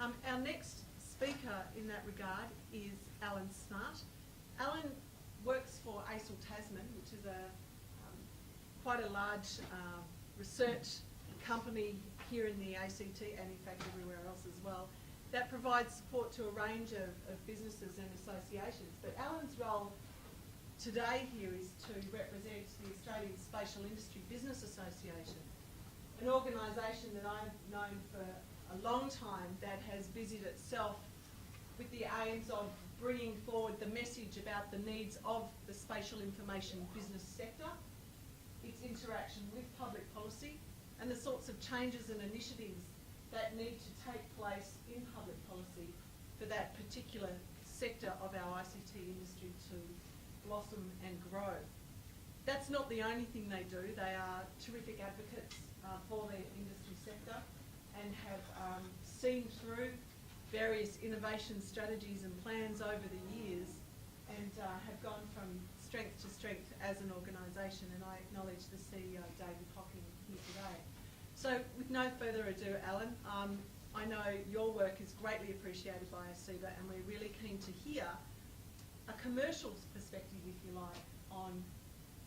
Our next speaker in that regard is Alan Smart. Alan works for ASIBA Tasman, which is quite a large research company here in the ACT and in fact everywhere else as well, that provides support to a range of businesses and associations. But Alan's role today here is to represent the Australian Spatial Industry Business Association, an organisation that I've known for a long time that has busied itself with the aims of bringing forward the message about the needs of the spatial information business sector, its interaction with public policy, and the sorts of changes and initiatives that need to take place in public policy for that particular sector of our ICT industry to blossom and grow. That's not the only thing they do. They are terrific advocates for their industry sector and have seen through various innovation strategies and plans over the years and have gone from strength to strength as an organisation, and I acknowledge the CEO, David Hocking, here today. So with no further ado, Alan, I know your work is greatly appreciated by ASIBA, and we're really keen to hear a commercial perspective, if you like, on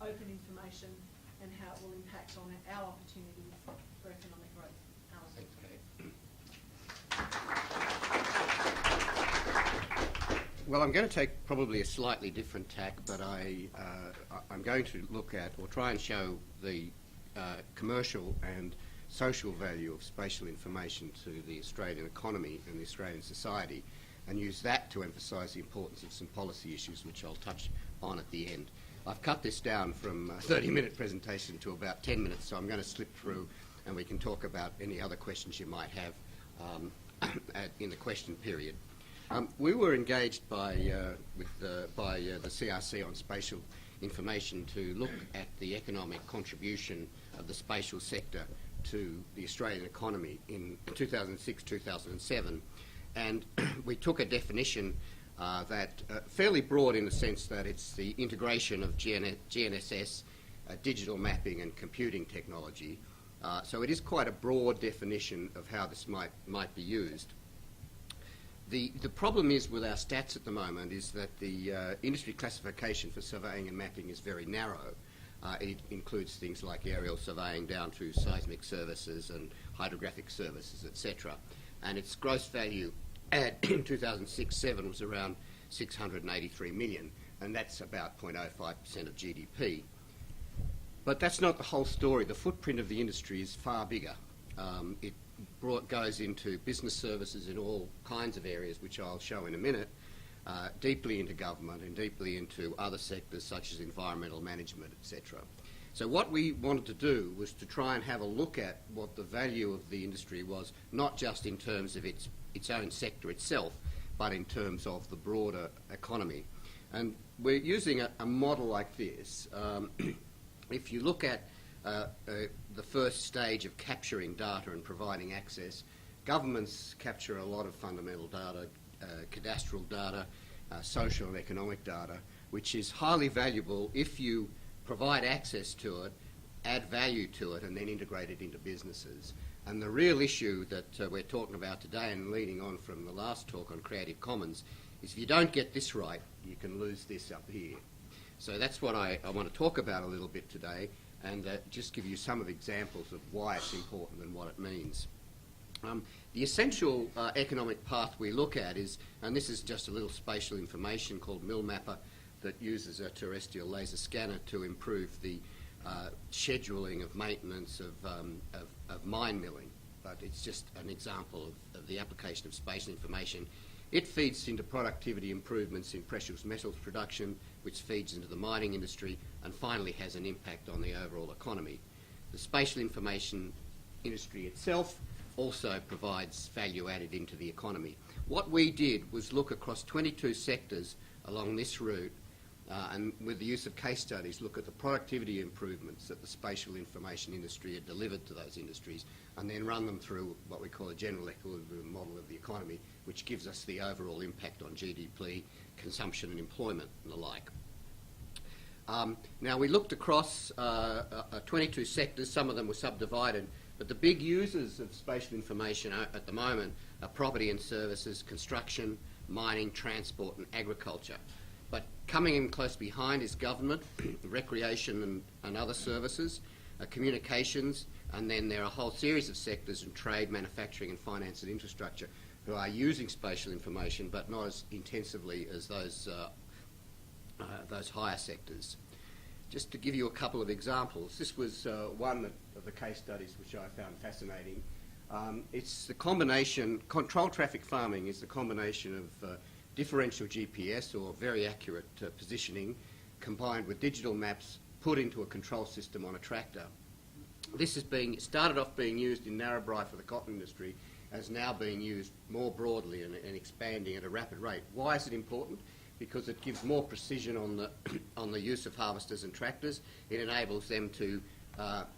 open information and how it will impact on our opportunities for economic growth. Alan. Thanks, Kate. Well, I'm going to take probably a slightly different tack, but I'm going to look at or try and show the commercial and social value of spatial information to the Australian economy and the Australian society, and use that to emphasise the importance of some policy issues which I'll touch on at the end. I've cut this down from a 30-minute presentation to about 10 minutes, so I'm going to slip through and we can talk about any other questions you might have in the question period. We were engaged by the CRC on spatial information to look at the economic contribution of the spatial sector to the Australian economy in 2006-2007, and we took a definition that fairly broad in the sense that it's the integration of GNSS, digital mapping and computing technology. So it is quite a broad definition of how this might be used. The problem is with our stats at the moment is that the industry classification for surveying and mapping is very narrow. It includes things like aerial surveying down to seismic services and hydrographic services, etc. And its gross value add in 2006-07 was around 683 million, and that's about 0.05% of GDP. But that's not the whole story. The footprint of the industry is far bigger. It goes into business services in all kinds of areas, which I'll show in a minute, deeply into government and deeply into other sectors such as environmental management, etc. So what we wanted to do was to try and have a look at what the value of the industry was, not just in terms of its own sector itself, but in terms of the broader economy. And we're using a model like this. If you look at the first stage of capturing data and providing access, governments capture a lot of fundamental data, cadastral data, social and economic data, which is highly valuable if you provide access to it, add value to it, and then integrate it into businesses. And the real issue that we're talking about today, and leading on from the last talk on Creative Commons, is if you don't get this right, you can lose this up here. So that's what I want to talk about a little bit today, and just give you some of the examples of why it's important and what it means. The essential economic path we look at is, and this is just a little spatial information called MillMapper that uses a terrestrial laser scanner to improve the scheduling of maintenance of mine milling, but it's just an example of the application of spatial information. It feeds into productivity improvements in precious metals production, which feeds into the mining industry, and finally has an impact on the overall economy. The spatial information industry itself also provides value added into the economy. What we did was look across 22 sectors along this route, and with the use of case studies, look at the productivity improvements that the spatial information industry had delivered to those industries, and then run them through what we call a general equilibrium model of the economy, which gives us the overall impact on GDP, consumption and employment and the like. Now we looked across 22 sectors. Some of them were subdivided, but the big users of spatial information at the moment property and services, construction, mining, transport and agriculture. But coming in close behind is government, recreation and other services, communications, and then there are a whole series of sectors in trade, manufacturing and finance and infrastructure who are using spatial information but not as intensively as those higher sectors. Just to give you a couple of examples, this was one of the case studies which I found fascinating. It's the combination, control traffic farming is the combination of differential GPS or very accurate positioning combined with digital maps put into a control system on a tractor. This is started off being used in Narrabri for the cotton industry, and is now being used more broadly and expanding at a rapid rate. Why is it important? Because it gives more precision on the use of harvesters and tractors. It enables them to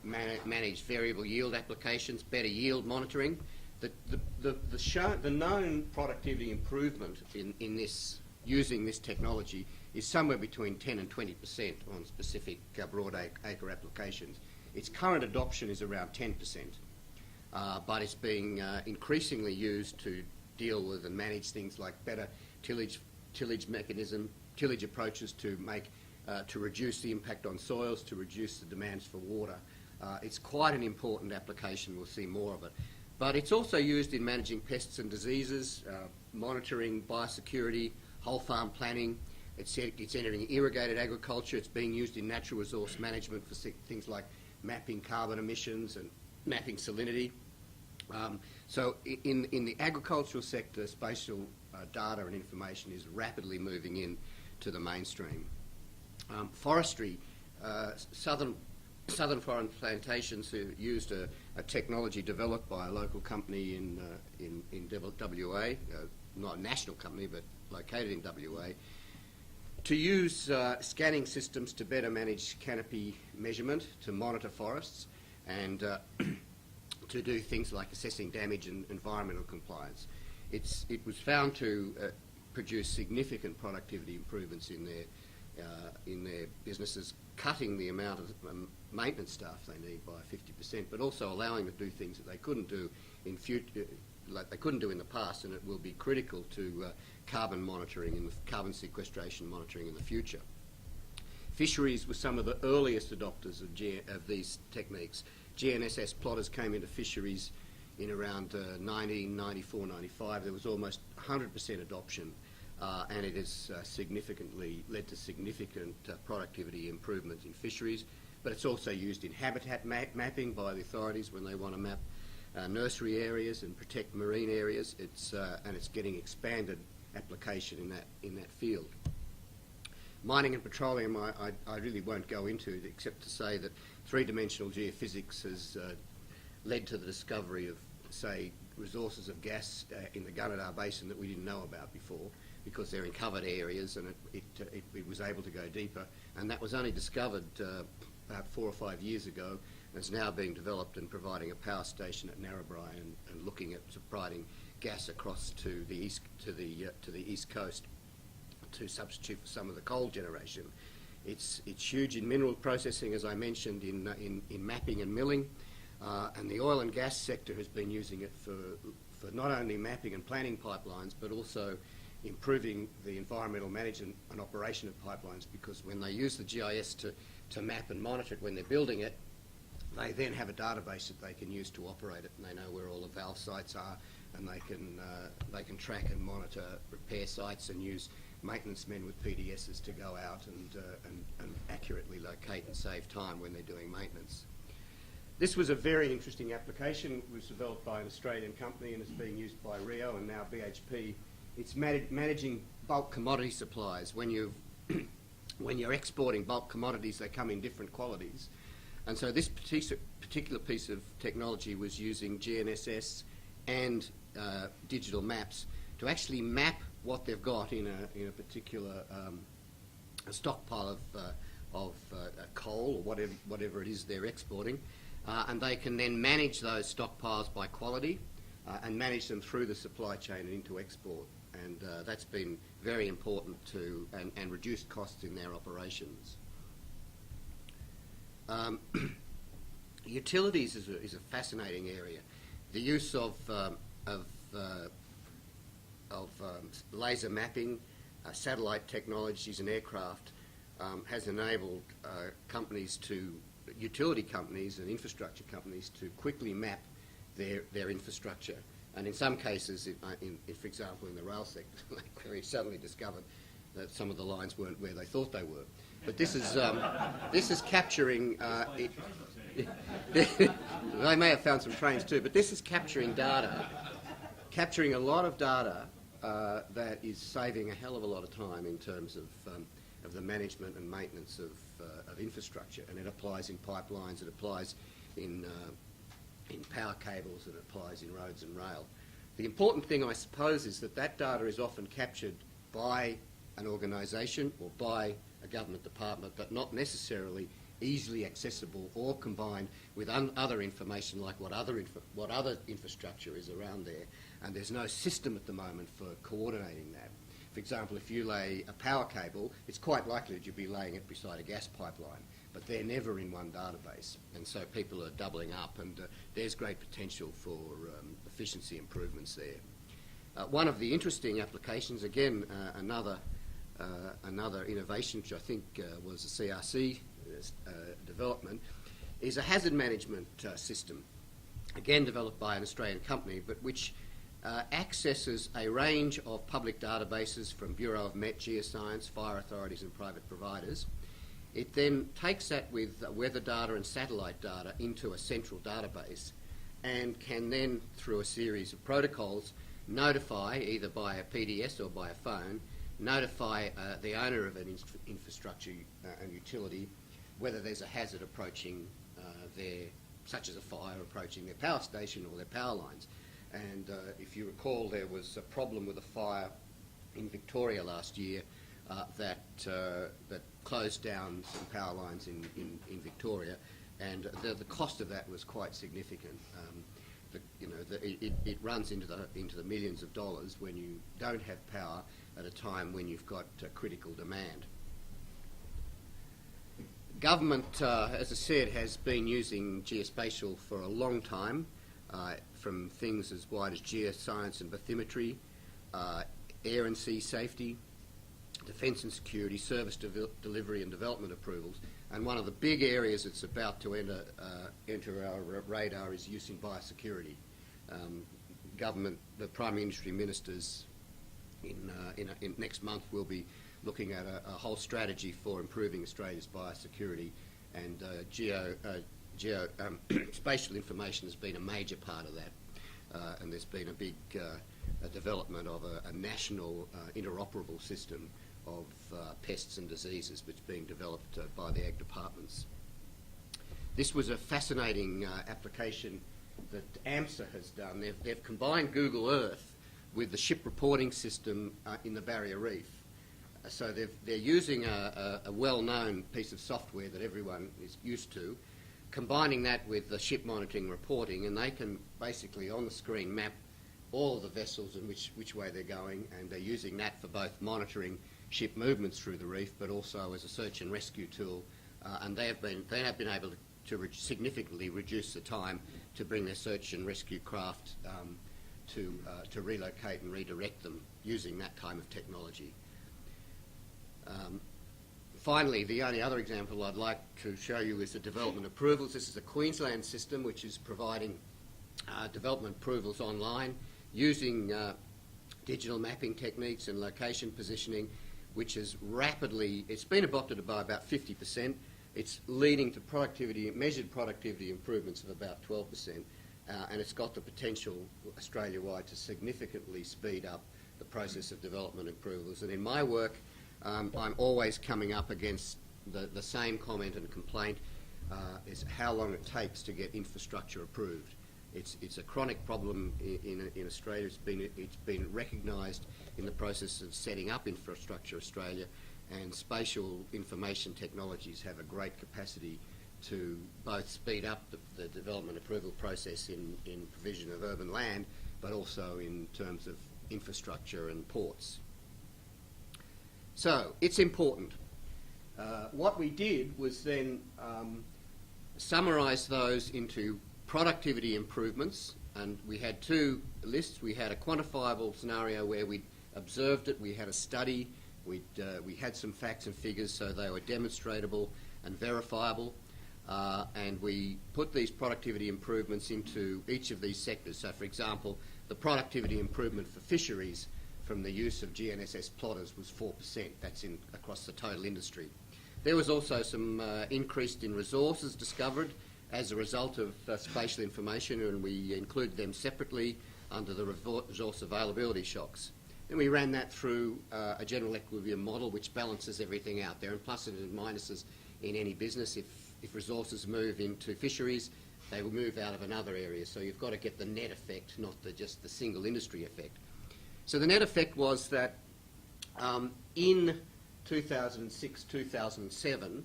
manage variable yield applications, better yield monitoring. The known productivity improvement in this, using this technology, is somewhere between 10 and 20% on specific broad acre applications. Its current adoption is around 10%, but it's being increasingly used to deal with and manage things like better tillage mechanism, tillage approaches to reduce the impact on soils, to reduce the demands for water. It's quite an important application. We'll see more of it. But it's also used in managing pests and diseases, monitoring biosecurity, whole farm planning. It's entering irrigated agriculture. It's being used in natural resource management for things like mapping carbon emissions and mapping salinity. So in the agricultural sector, spatial data and information is rapidly moving into the mainstream. Forestry, southern foreign plantations who used a technology developed by a local company in WA, not a national company but located in WA, to use scanning systems to better manage canopy measurement, to monitor forests, and to do things like assessing damage and environmental compliance. It was found to produce significant productivity improvements in their businesses, cutting the amount of maintenance staff they need by 50%, but also allowing them to do things that they couldn't do in future, like they couldn't do in the past, and it will be critical to carbon monitoring and carbon sequestration monitoring in the future. Fisheries were some of the earliest adopters of these techniques. GNSS plotters came into fisheries in around 1994-95. There was almost 100% adoption, and it has led to significant productivity improvement in fisheries. But it's also used in habitat mapping by the authorities when they want to map nursery areas and protect marine areas. And it's getting expanded application in that field. Mining and petroleum, I really won't go into it, except to say that three-dimensional geophysics has led to the discovery of, say, resources of gas in the Gunnedah Basin that we didn't know about before, because they're in covered areas, and it was able to go deeper. And that was only discovered about 4 or 5 years ago, and it's now being developed and providing a power station at Narrabri and looking at providing gas across to the east coast to substitute for some of the coal generation. It's huge in mineral processing, as I mentioned, in mapping and milling, and the oil and gas sector has been using it for not only mapping and planning pipelines, but also improving the environmental management and operation of pipelines, because when they use the GIS to map and monitor it when they're building it, they then have a database that they can use to operate it, and they know where all the valve sites are, and they can track and monitor repair sites and use maintenance men with PDSs to go out and accurately locate and save time when they're doing maintenance. This was a very interesting application. It was developed by an Australian company and is being used by Rio and now BHP. It's managing bulk commodity supplies. When you're exporting bulk commodities, they come in different qualities. And so this particular piece of technology was using GNSS and digital maps to actually map what they've got in a particular a stockpile of coal or whatever it is they're exporting, and they can then manage those stockpiles by quality and manage them through the supply chain and into export. And that's been very important to and reduced costs in their operations. Utilities is a fascinating area. The use of laser mapping, satellite technologies and aircraft has enabled utility companies and infrastructure companies to quickly map their infrastructure. And in some cases, for example, in the rail sector, they very suddenly discovered that some of the lines weren't where they thought they were. But this is capturing. They may have found some trains too, but this is capturing data, capturing a lot of data that is saving a hell of a lot of time in terms of the management and maintenance of infrastructure. And it applies in pipelines, it applies in power cables, and it applies in roads and rail. The important thing, I suppose, is that data is often captured by an organisation or by a government department, but not necessarily easily accessible or combined with other information like what other infrastructure is around there. And there's no system at the moment for coordinating that. For example, if you lay a power cable, it's quite likely that you'll be laying it beside a gas pipeline, but they're never in one database. And so people are doubling up, and there's great potential for efficiency improvements there. One of the interesting applications, again, another innovation, which I think was a CRC development, is a hazard management system, again developed by an Australian company, but which accesses a range of public databases from Bureau of Met, Geoscience, fire authorities and private providers. It then takes that with weather data and satellite data into a central database and can then, through a series of protocols, notify, either by a PDS or by a phone, notify the owner of an infrastructure and utility whether there's a hazard approaching such as a fire approaching their power station or their power lines. And if you recall, there was a problem with a fire in Victoria last year that closed down some power lines in Victoria, and the cost of that was quite significant. It runs into the millions of dollars when you don't have power at a time when you've got critical demand. Government, as I said, has been using geospatial for a long time, from things as wide as geoscience and bathymetry, air and sea safety, defence and security, service delivery and development approvals. And one of the big areas that's about to enter our radar is use in biosecurity. Government, the primary industry ministers in next month will be looking at a whole strategy for improving Australia's biosecurity, and spatial information has been a major part of that. And there's been a big development of a national interoperable system of pests and diseases which is being developed by the ag departments. This was a fascinating application that AMSA has done. They've combined Google Earth with the ship reporting system in the Barrier Reef. So they're using a well-known piece of software that everyone is used to, combining that with the ship monitoring reporting, and they can basically on the screen map all of the vessels and which way they're going, and they're using that for both monitoring ship movements through the reef, but also as a search and rescue tool. And they have been able to significantly reduce the time to bring their search and rescue craft to relocate and redirect them using that kind of technology. Finally, the only other example I'd like to show you is the development approvals. This is a Queensland system which is providing development approvals online using digital mapping techniques and location positioning, which is it's been adopted by about 50%. It's leading to measured productivity improvements of about 12%, and it's got the potential Australia-wide to significantly speed up the process of development approvals. And in my work, I'm always coming up against the same comment and complaint, is how long it takes to get infrastructure approved. It's a chronic problem in Australia. It's been recognised in the process of setting up Infrastructure Australia, and spatial information technologies have a great capacity to both speed up the development approval process in provision of urban land, but also in terms of infrastructure and ports. So it's important. What we did was then summarise those into productivity improvements And we had two lists. We had a quantifiable scenario where we observed it. We had a study. We had some facts and figures, so they were demonstrable and verifiable. And we put these productivity improvements into each of these sectors. So, for example, the productivity improvement for fisheries from the use of GNSS plotters was 4%. That's across the total industry. There was also some increase in resources discovered as a result of spatial information, and we included them separately under the resource availability shocks. Then we ran that through a general equilibrium model which balances everything out. There are pluses and minuses in any business. If resources move into fisheries, they will move out of another area. So you've got to get the net effect, not just the single industry effect. So the net effect was that in 2006-2007,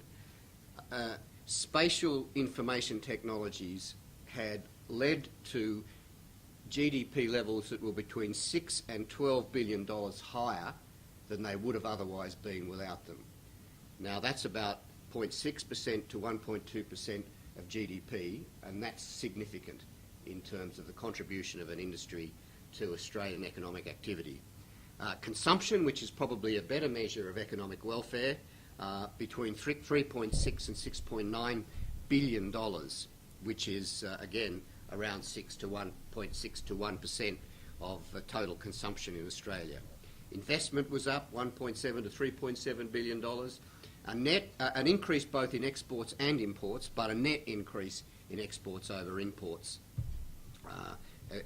spatial information technologies had led to GDP levels that were between $6 and $12 billion higher than they would have otherwise been without them. Now that's about 0.6% to 1.2% of GDP, and that's significant in terms of the contribution of an industry to Australian economic activity. Consumption, which is probably a better measure of economic welfare, between $3.6 and $6.9 billion, which is, again, around 1.6 to 1% of total consumption in Australia. Investment was up 1.7 to $3.7 billion. An increase both in exports and imports, but a net increase in exports over imports.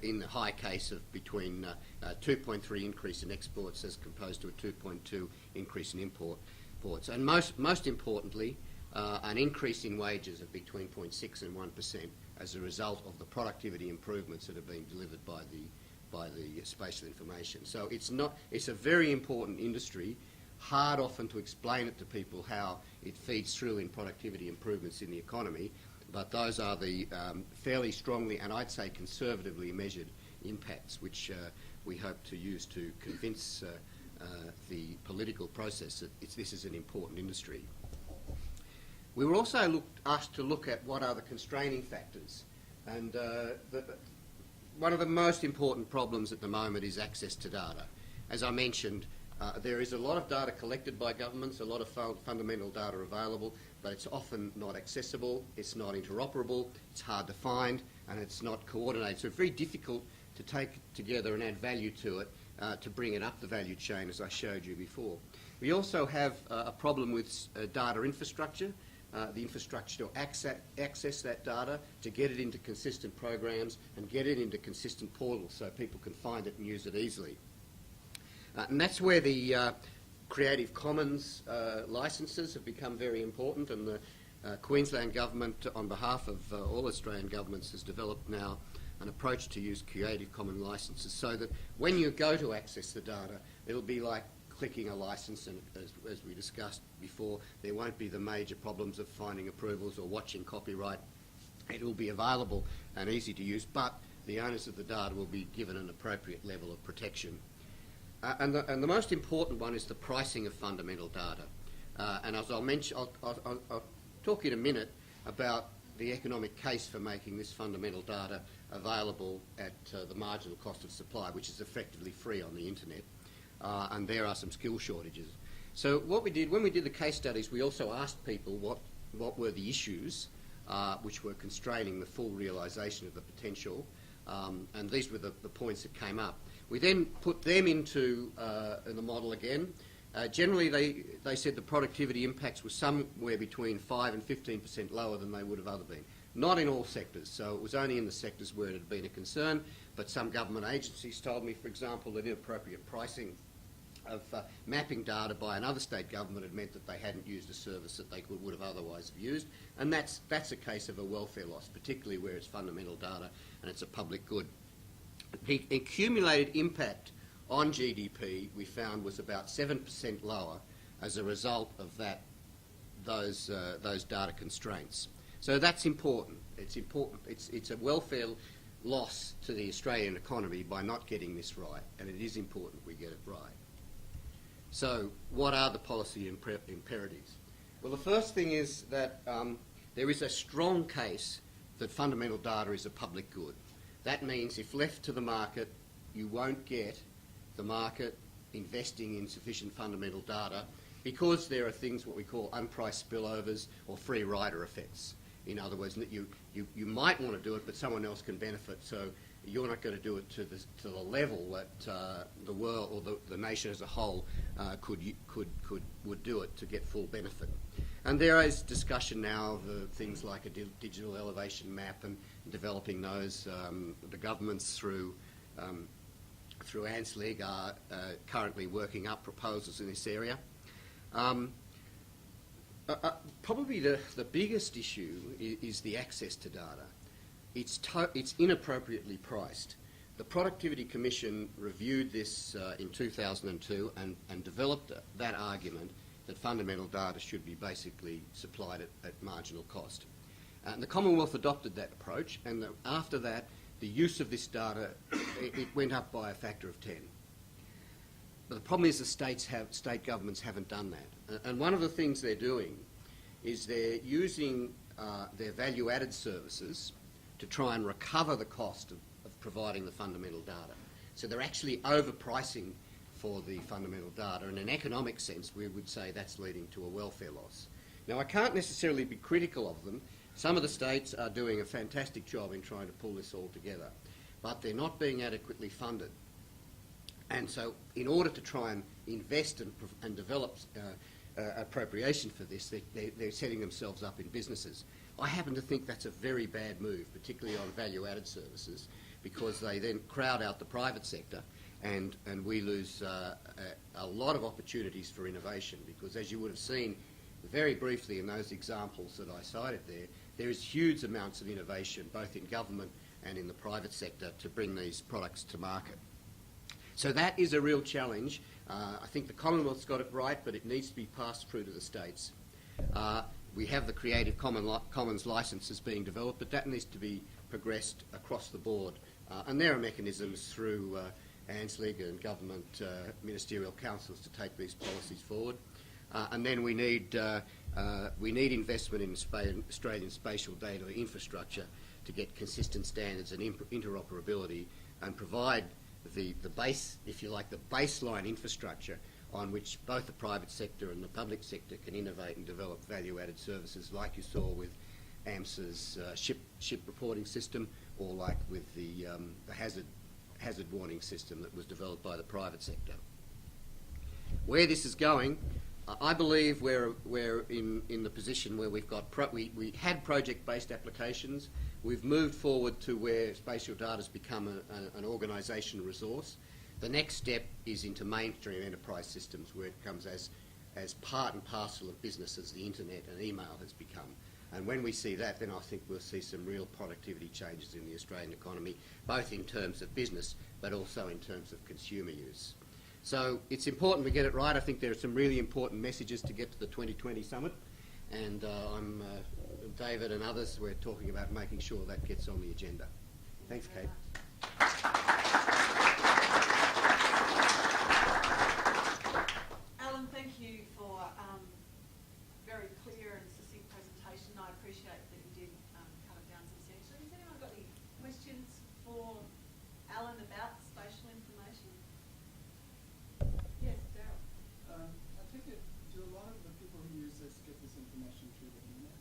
In the high case of between 2.3 increase in exports as opposed to a 2.2 increase in imports. And most importantly, an increase in wages of between 0.6 and 1% as a result of the productivity improvements that have been delivered by the spatial information. So it's a very important industry. Hard often to explain it to people how it feeds through in productivity improvements in the economy, but those are the fairly strongly and I'd say conservatively measured impacts which we hope to use to convince the political process that this is an important industry. We were also asked to look at what are the constraining factors, and one of the most important problems at the moment is access to data. As I mentioned, there is a lot of data collected by governments, a lot of fundamental data available, but it's often not accessible, it's not interoperable, it's hard to find, and it's not coordinated. So it's very difficult to take it together and add value to it, to bring it up the value chain, as I showed you before. We also have a problem with data infrastructure, the infrastructure to access that data, to get it into consistent programs and get it into consistent portals so people can find it and use it easily. And that's where the Creative Commons licences have become very important, and the Queensland Government, on behalf of all Australian governments, has developed now an approach to use Creative Commons licences so that when you go to access the data, it'll be like clicking a licence, and as we discussed before, there won't be the major problems of finding approvals or watching copyright. It will be available and easy to use, but the owners of the data will be given an appropriate level of protection. And the most important one is the pricing of fundamental data. And as I'll mention, I'll talk in a minute about the economic case for making this fundamental data available at the marginal cost of supply, which is effectively free on the internet. And there are some skill shortages. So what we did, when we did the case studies, we also asked people what were the issues which were constraining the full realisation of the potential, and these were the points that came up. We then put them into the model again. Generally, they said the productivity impacts were somewhere between 5 and 15% lower than they would have otherwise been. Not in all sectors, so it was only in the sectors where it had been a concern, but some government agencies told me, for example, that inappropriate pricing of mapping data by another state government had meant that they hadn't used a service that they would have otherwise used, and that's a case of a welfare loss, particularly where it's fundamental data and it's a public good. The accumulated impact on GDP, we found, was about 7% lower as a result of those data constraints. So that's important. It's important. It's a welfare loss to the Australian economy by not getting this right, and it is important we get it right. So what are the policy imperatives? Well, the first thing is that there is a strong case that fundamental data is a public good. That means if left to the market, you won't get the market investing in sufficient fundamental data because there are things what we call unpriced spillovers or free rider effects. In other words, you might want to do it, but someone else can benefit, so you're not going to do it to the level that the world or the nation as a whole would do it to get full benefit. And there is discussion now of things like a digital elevation map and developing those. The governments through ANSLIG are currently working up proposals in this area. Probably the biggest issue is the access to data. It's inappropriately priced. The Productivity Commission reviewed this in 2002 and developed that argument that fundamental data should be basically supplied at marginal cost. And the Commonwealth adopted that approach, and after that, the use of this data, it went up by a factor of 10. But the problem is the state governments haven't done that. And one of the things they're doing is they're using their value-added services to try and recover the cost of providing the fundamental data. So they're actually overpricing for the fundamental data, and in an economic sense, we would say that's leading to a welfare loss. Now, I can't necessarily be critical of them. Some of the states are doing a fantastic job in trying to pull this all together, but they're not being adequately funded. And so in order to try and invest and develop appropriation for this, they're setting themselves up in businesses. I happen to think that's a very bad move, particularly on value-added services, because they then crowd out the private sector, and we lose a lot of opportunities for innovation, because as you would have seen very briefly in those examples that I cited there is huge amounts of innovation both in government and in the private sector to bring these products to market. So that is a real challenge. I think the Commonwealth's got it right, but it needs to be passed through to the states. We have the Creative Commons licences being developed, but that needs to be progressed across the board. And there are mechanisms through ANSLIG and government ministerial councils to take these policies forward. And then we need investment in Australian spatial data infrastructure to get consistent standards and interoperability and provide the base, if you like, the baseline infrastructure on which both the private sector and the public sector can innovate and develop value-added services, like you saw with AMSA's ship reporting system, or like with the hazard warning system that was developed by the private sector. Where this is going, I believe we're in the position where we've got we had project-based applications. We've moved forward to where spatial data has become an organisation resource. The next step is into mainstream enterprise systems, where it comes as part and parcel of business as the internet and email has become. And when we see that, then I think we'll see some real productivity changes in the Australian economy, both in terms of business, but also in terms of consumer use. So it's important we get it right. I think there are some really important messages to get to the 2020 summit, and David and others, we're talking about making sure that gets on the agenda. Thanks, Kate. Alan, thank you for very clear and succinct presentation. I appreciate that you did cut it down substantially. Has anyone got any questions for Alan about spatial information? Yes, Daryl. I think do a lot of the people who use this get this information through the internet?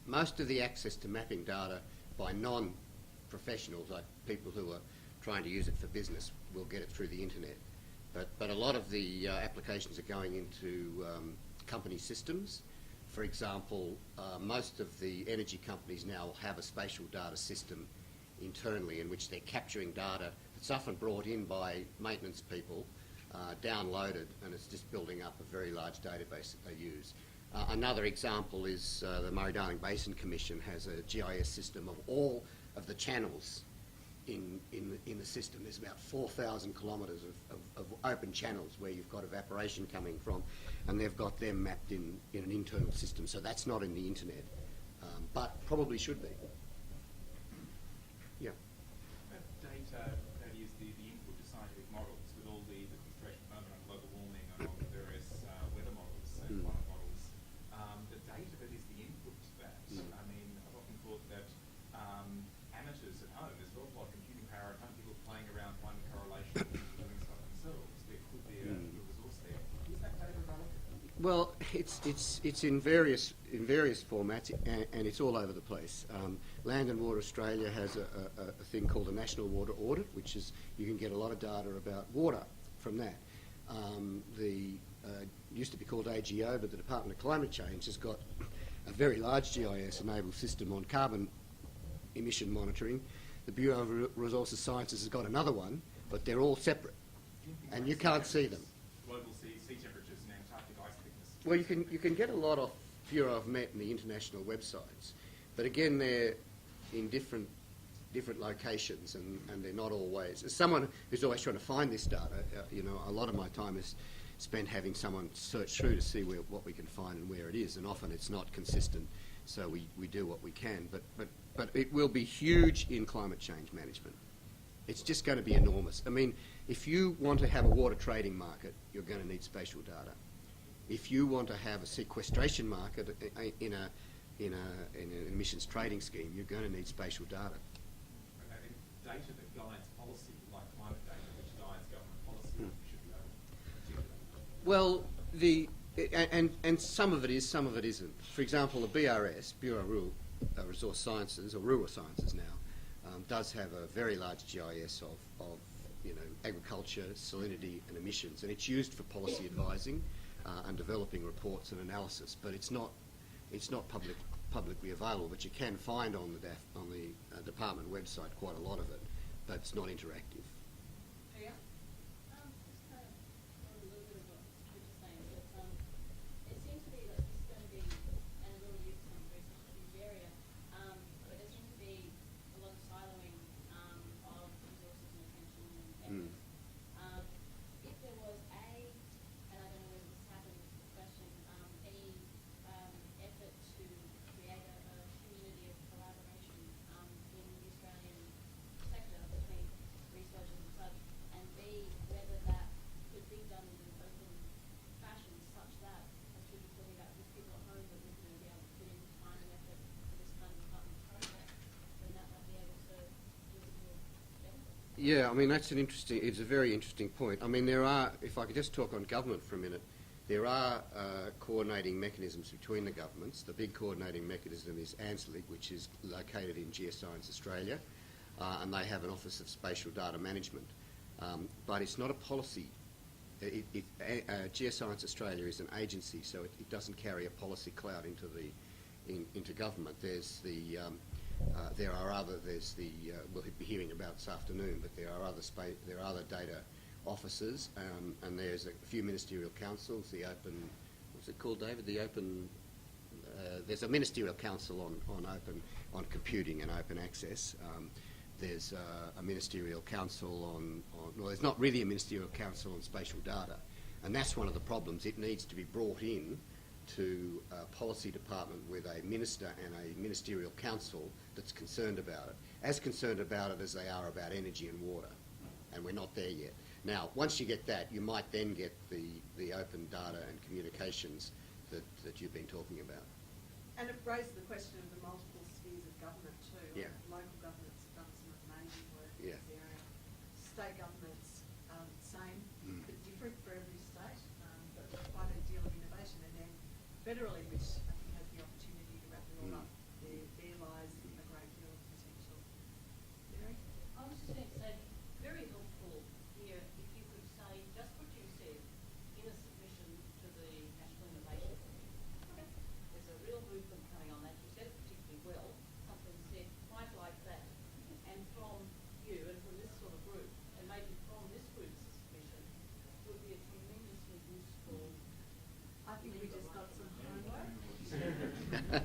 Most of the access to mapping data by non-professionals, like people who are trying to use it for business, will get it through the internet. But a lot of the applications are going into company systems. For example, most of the energy companies now have a spatial data system internally in which they're capturing data that's often brought in by maintenance people, downloaded, and it's just building up a very large database that they use. Another example is the Murray-Darling Basin Commission has a GIS system of all of the channels in the system. There's about 4,000 kilometres of open channels where you've got evaporation coming from, and they've got them mapped in an internal system. So that's not in the internet, but probably should be. Yeah. Data that is the input to scientific models with all the concentration phenomenon, global warming, and all the various weather models and climate models. The data that is the input to that, I mean, I've often thought that Well, it's in various formats, and it's all over the place. Land and Water Australia has a thing called a National Water Audit, which is you can get a lot of data about water from that. Used to be called AGO, but the Department of Climate Change has got a very large GIS-enabled system on carbon emission monitoring. The Bureau of Resources Sciences has got another one, but they're all separate, and you can't see them. Global sea temperatures and Antarctic ice thickness. Well, you can get a lot off Bureau of Met and the international websites, but again, they're in different locations, and they're not always. As someone who's always trying to find this data, a lot of my time is spent having someone search through to see what we can find and where it is, and often it's not consistent, so we do what we can. But it will be huge in climate change management. It's just going to be enormous. I mean, if you want to have a water trading market, you're going to need spatial data. If you want to have a sequestration market in an emissions trading scheme, you're going to need spatial data. Okay, data that guides policy, like climate data, which guides government policy, should be able to Well, and some of it is, some of it isn't. For example, the BRS, Bureau of Rural Resource Sciences, or Rural Sciences now, does have a very large GIS of agriculture, salinity and emissions, and it's used for policy advising and developing reports and analysis, but it's not publicly available, but you can find on the department website quite a lot of it, but it's not interactive. Yeah. Just kind of a little bit of what you're saying, but it seems to be that this is going to be, and a little use some research in the area, but there seems to be a lot of siloing of resources and attention and efforts. If there was and I don't know whether this happened, the question, any effort to create a community of collaboration in the Australian sector between researchers and such, and B, whether that could be done in an open fashion such that, as we were talking about with people at home that would be able to put in time and effort for this kind of department project, then that might be able to deliver benefit. Yeah, I mean, it's a very interesting point. I mean, there are, if I could just talk on government for a minute, there are coordinating mechanisms between the governments. The big coordinating mechanism is ANZLIG, which is located in Geoscience Australia, and they have an Office of Spatial Data Management. But it's not a policy. Geoscience Australia is an agency, so it doesn't carry a policy cloud into government. There's the we'll be hearing about this afternoon, but there are other data offices, and there's a few ministerial councils. The open, what's it called, David? The open. There's a ministerial council on computing and open access. There's a ministerial council well, there's not really a ministerial council on spatial data, and that's one of the problems. It needs to be brought in to a policy department with a minister and a ministerial council that's concerned about it, as concerned about it as they are about energy and water, and we're not there yet. Now, once you get that, you might then get the open data and communications that you've been talking about. And it raises the question of the multiple spheres of government too. Yeah. Local governments have done some amazing work in Yeah. this area. State governments, same, but different for every state, but with quite a deal of innovation. And then federally, which I think has the opportunity to wrap it all up, there lies a great deal of potential. Mary? I was just going to say, very helpful here if you could say just what you said in a submission to the National Innovation Committee. Okay. There's a real movement coming on that. You said it particularly well. Something said quite like that. And from you and from this sort of group, and maybe from this group's submission, would be a tremendously useful. I think we just got some homework.